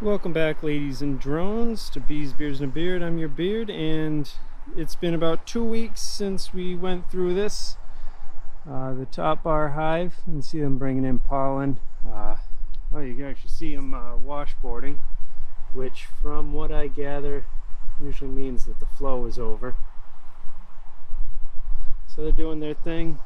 Welcome back, ladies and drones, to Bees, Beards, and a Beard. I'm your beard, and it's been about 2 weeks since we went through this. The top bar hive, you can see them bringing in pollen. Well, you can actually see them washboarding, which from what I gather usually means that the flow is over. So they're doing their thing.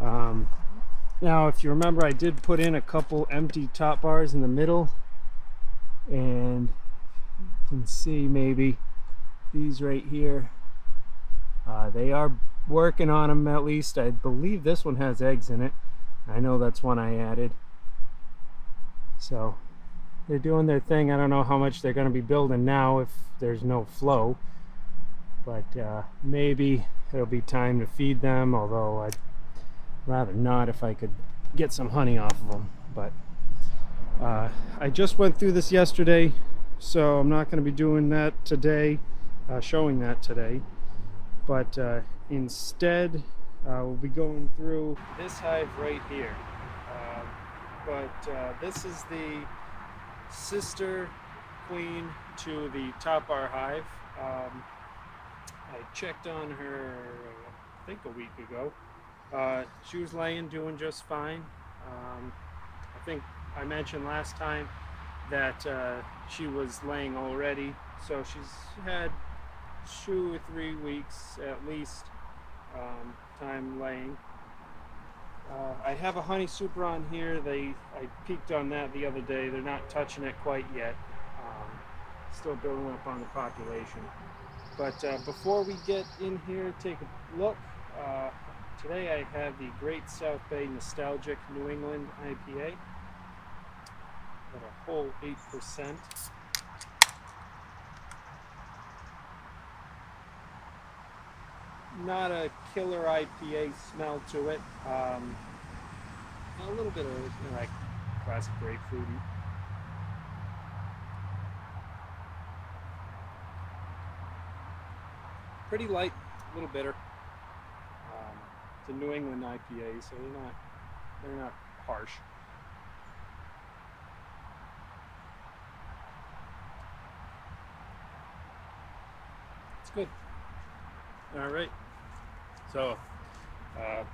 Now, if you remember, I did put in a couple empty top bars in the middle, and you can see maybe these right here. They are working on them, at least. I believe this one has eggs in it. I know that's one I added. So they're doing their thing. I don't know how much they're going to be building now if there's no flow, but maybe it'll be time to feed them, although I'd rather not if I could get some honey off of them. But I just went through this yesterday, so I'm not going to be doing that today, showing that today, but instead we'll be going through this hive right here. This is the sister queen to the top bar hive. I checked on her, I think, a week ago. She was laying, doing just fine. I think I mentioned last time that she was laying already, so she's had 2 or 3 weeks at least time laying. I have a honey super on here. I peeked on that the other day. They're not touching it quite yet. Still building up on the population. But before we get in here, take a look. Today I have the Great South Bay Nostalgic New England IPA at a whole 8%. Not a killer IPA smell to it. A little bit of like classic grapefruity. Pretty light, a little bitter. It's a New England IPA, so they're not harsh. It's good. All right. So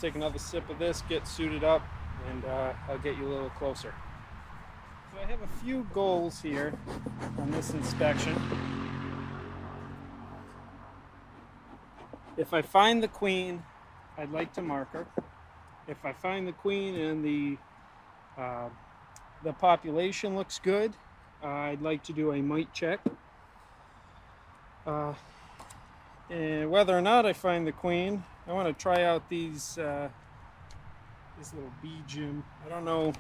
take another sip of this, get suited up, and I'll get you a little closer. So I have a few goals here on this inspection. If I find the queen, I'd like to mark her. If I find the queen and the population looks good, I'd like to do a mite check. And whether or not I find the queen, I want to try out this little bee gym. I don't know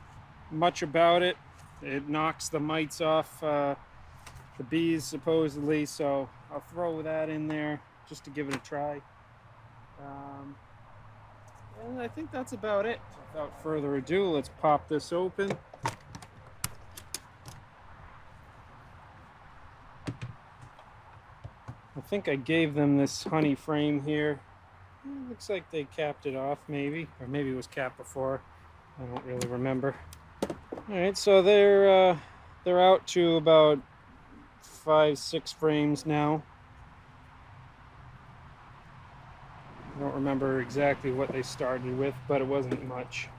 much about it. It knocks the mites off the bees supposedly, so I'll throw that in there just to give it a try. And I think that's about it. Without further ado, let's pop this open. I think I gave them this honey frame here. Looks like they capped it off, maybe, or maybe it was capped before. I don't really remember. All right, so they're out to about 5-6 frames now. I don't remember exactly what they started with, but it wasn't much.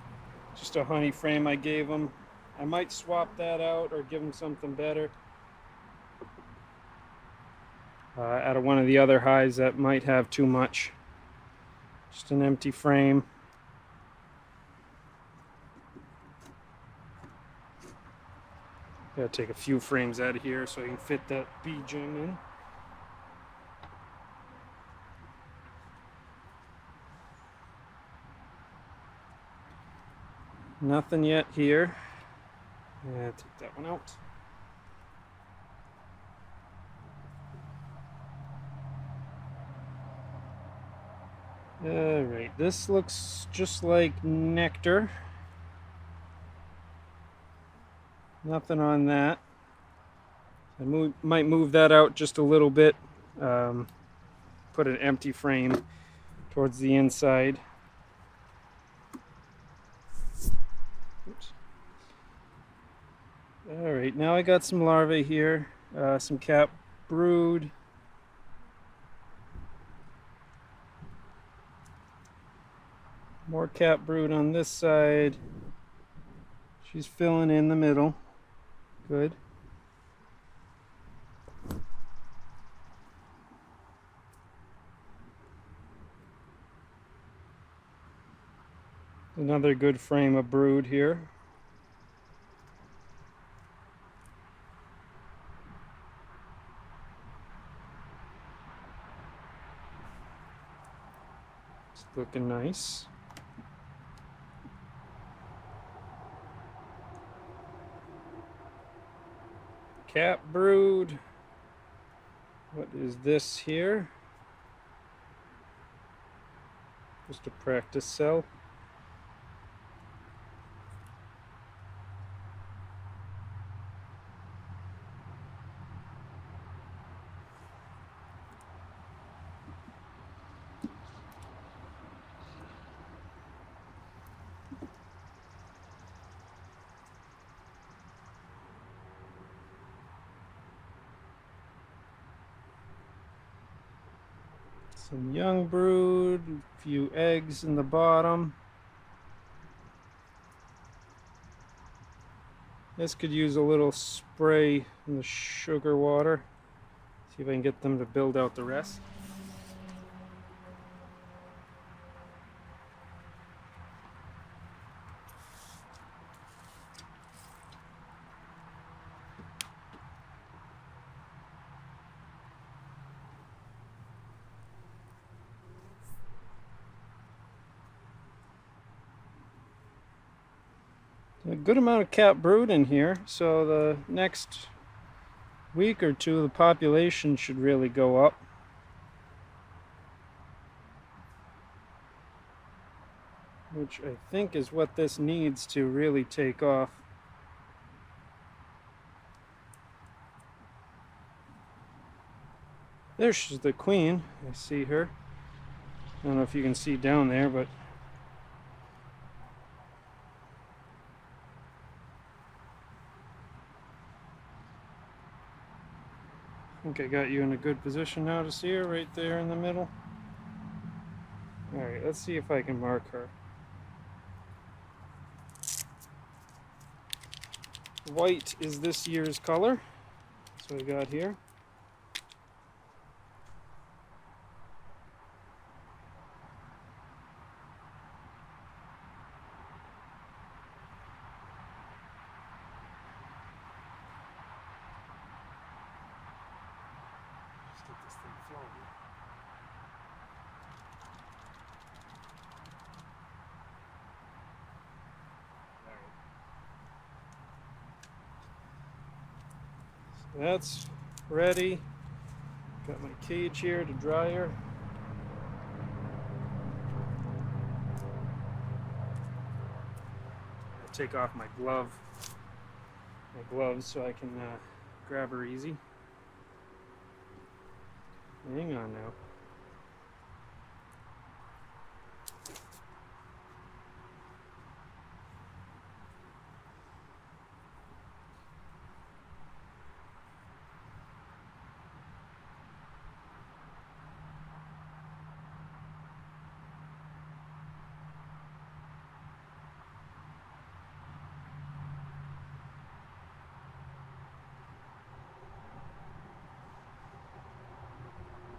Just a honey frame I gave them. I might swap that out or give them something better. Out of one of the other hives that might have too much. Just an empty frame. Gotta take a few frames out of here so I can fit that bee gym in. Nothing yet here. Yeah, take that one out. Alright, this looks just like nectar. Nothing on that. I might move that out just a little bit. Put an empty frame towards the inside. Oops. All Alright, now I got some larvae here, some cap brood. More cap brood on this side. She's filling in the middle. Good. Another good frame of brood here. It's looking nice. Cap brood. What is this here? Just a practice cell. Some young brood, a few eggs in the bottom. This could use a little spray in the sugar water. See if I can get them to build out the rest. A good amount of cap brood in here, so the next week or two the population should really go up. Which I think is what this needs to really take off. There she's the queen. I see her. I don't know if you can see down there, but I think I got you in a good position now to see her right there in the middle. Alright, let's see if I can mark her. White is this year's color. That's what I got here. Just let this thing flow. That's ready. Got my cage here to dry her. I'll take off my gloves so I can grab her easy. Hang on now.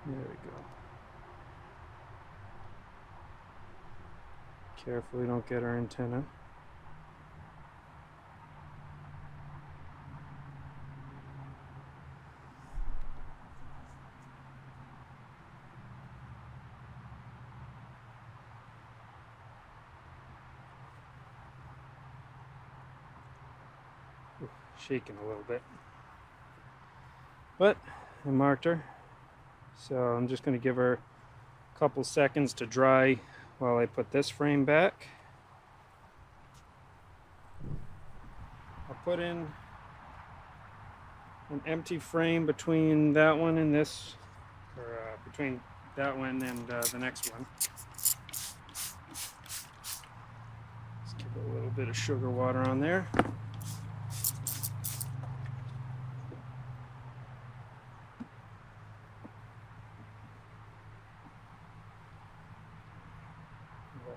There we go. Carefully don't get our antenna. Ooh, shaking a little bit. But I marked her. So I'm just going to give her a couple seconds to dry while I put this frame back. I'll put in an empty frame between that one and this, or between that one and the next one. Let's give it a little bit of sugar water on there.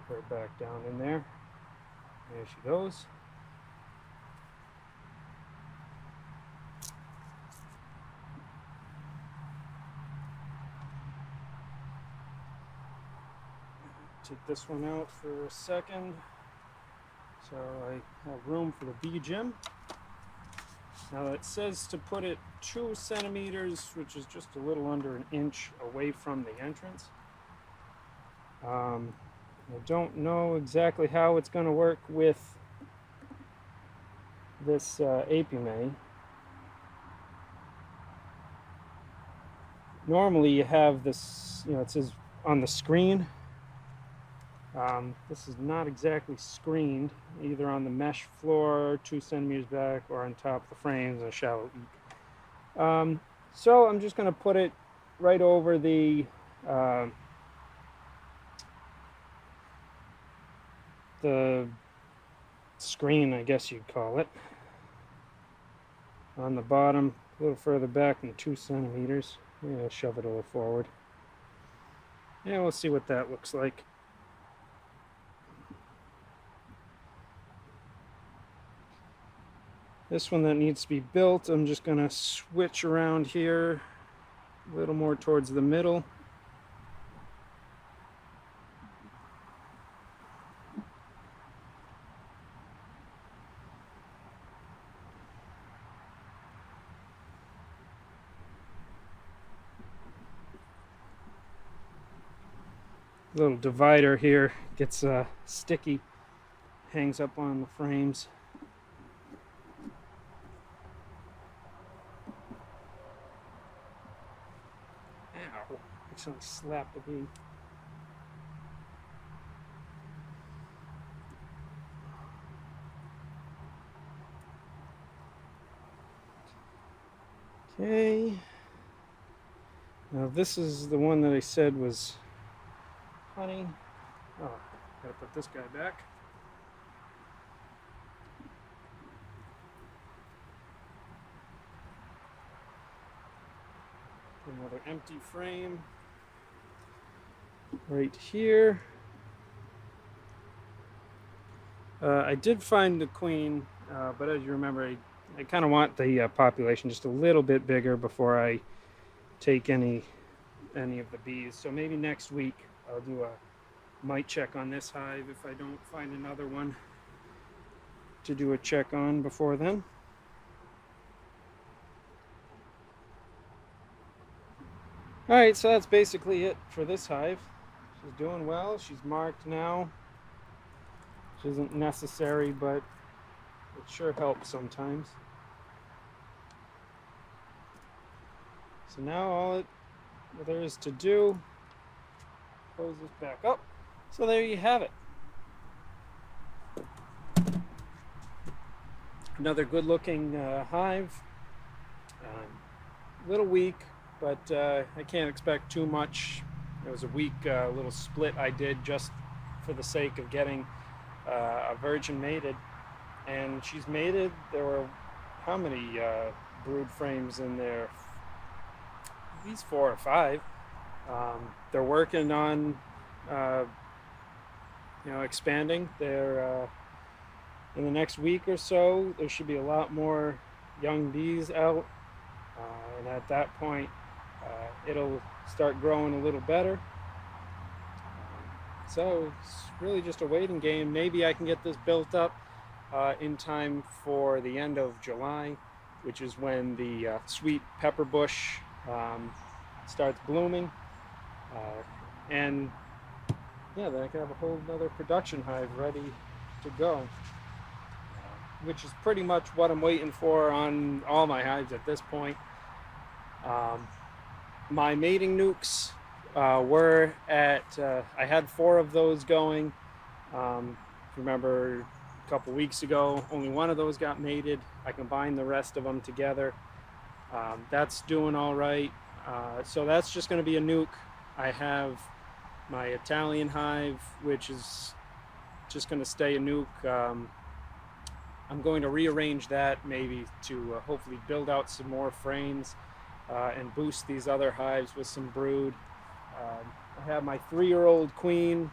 Put her back down in there. There she goes. Take this one out for a second. So I have room for the bee gym. Now it says to put it 2 centimeters, which is just a little under an inch away from the entrance. I don't know exactly how it's going to work with this Apimaye. Normally you have this, it says on the screen. This is not exactly screened, either on the mesh floor 2 centimeters back or on top of the frames in a shallow eak. So I'm just going to put it right over the screen, I guess you'd call it, on the bottom, a little further back than 2 centimeters. Yeah, shove it a little forward. Yeah, we'll see what that looks like. This one that needs to be built, I'm just going to switch around here a little more towards the middle. Little divider here gets sticky, hangs up on the frames. Ow, actually slapped the bee. Okay, now this is the one that I said was honey. Oh, gotta put this guy back. Another empty frame right here. I did find the queen, but as you remember, I kind of want the population just a little bit bigger before I take any of the bees. So maybe next week I'll do a mite check on this hive if I don't find another one to do a check on before then. Alright, so that's basically it for this hive. She's doing well. She's marked now. Which isn't necessary, but it sure helps sometimes. So now all there is to do, close this back up. So there you have it. Another good looking hive. Little weak, but I can't expect too much. It was a weak little split I did just for the sake of getting a virgin mated. And she's mated. There were how many brood frames in there? At least 4 or 5. They're working on expanding. They're in the next week or so there should be a lot more young bees out, and at that point it'll start growing a little better. So it's really just a waiting game. Maybe I can get this built up in time for the end of July, which is when the sweet pepper bush starts blooming, and yeah, then I can have a whole other production hive ready to go, which is pretty much what I'm waiting for on all my hives at this point. My mating nukes were at, I had 4 of those going. If you remember a couple weeks ago, only 1 of those got mated. I combined the rest of them together. That's doing all right. So that's just going to be a nuke. I have my Italian hive, which is just going to stay a nuke. I'm going to rearrange that maybe to hopefully build out some more frames and boost these other hives with some brood. I have my 3-year-old queen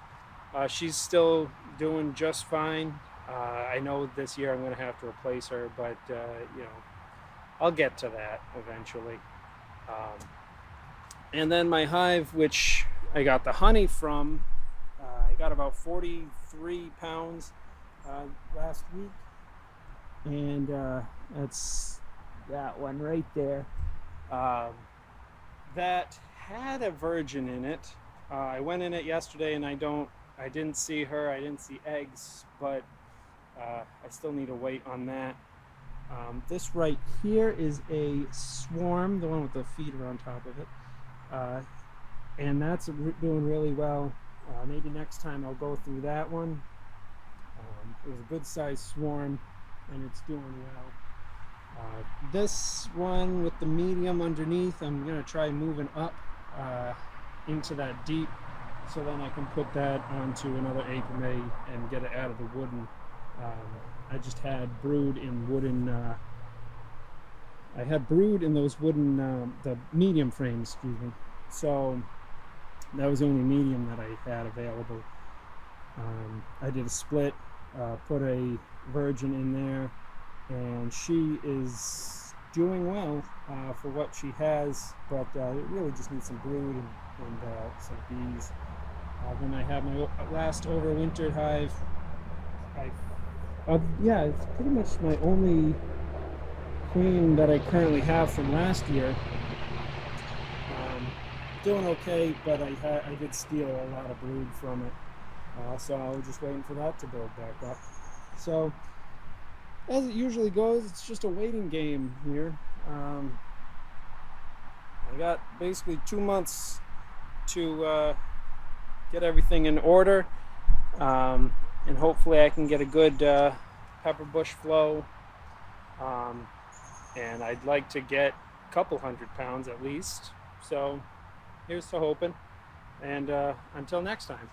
She's still doing just fine. I know this year I'm going to have to replace her, but you know, I'll get to that eventually. Um, and then my hive, which I got the honey from, I got about 43 pounds last week, and that's that one right there. Um, that had a virgin in it. I went in it yesterday, and I didn't see her. I didn't see eggs, but I still need to wait on that. This right here is a swarm, the one with the feeder on top of it, and that's doing really well. Maybe next time I'll go through that one. It was a good sized swarm, and it's doing well. This one with the medium underneath, I'm going to try moving up into that deep, so then I can put that onto another Apimaye and get it out of the wooden. I just had brood in wooden. I had brood in those wooden, the medium frames, excuse me. So that was the only medium that I had available. I did a split, put a virgin in there, and she is doing well for what she has, but it really just needs some brood and some bees. Then I have my last overwintered hive. Yeah, it's pretty much my only queen that I currently have from last year. Doing okay, but I did steal a lot of brood from it, so I was just waiting for that to build back up. So as it usually goes, it's just a waiting game here. I got basically 2 months to get everything in order, and hopefully I can get a good pepper bush flow, and I'd like to get a couple 100 pounds at least. So here's to hoping, and until next time.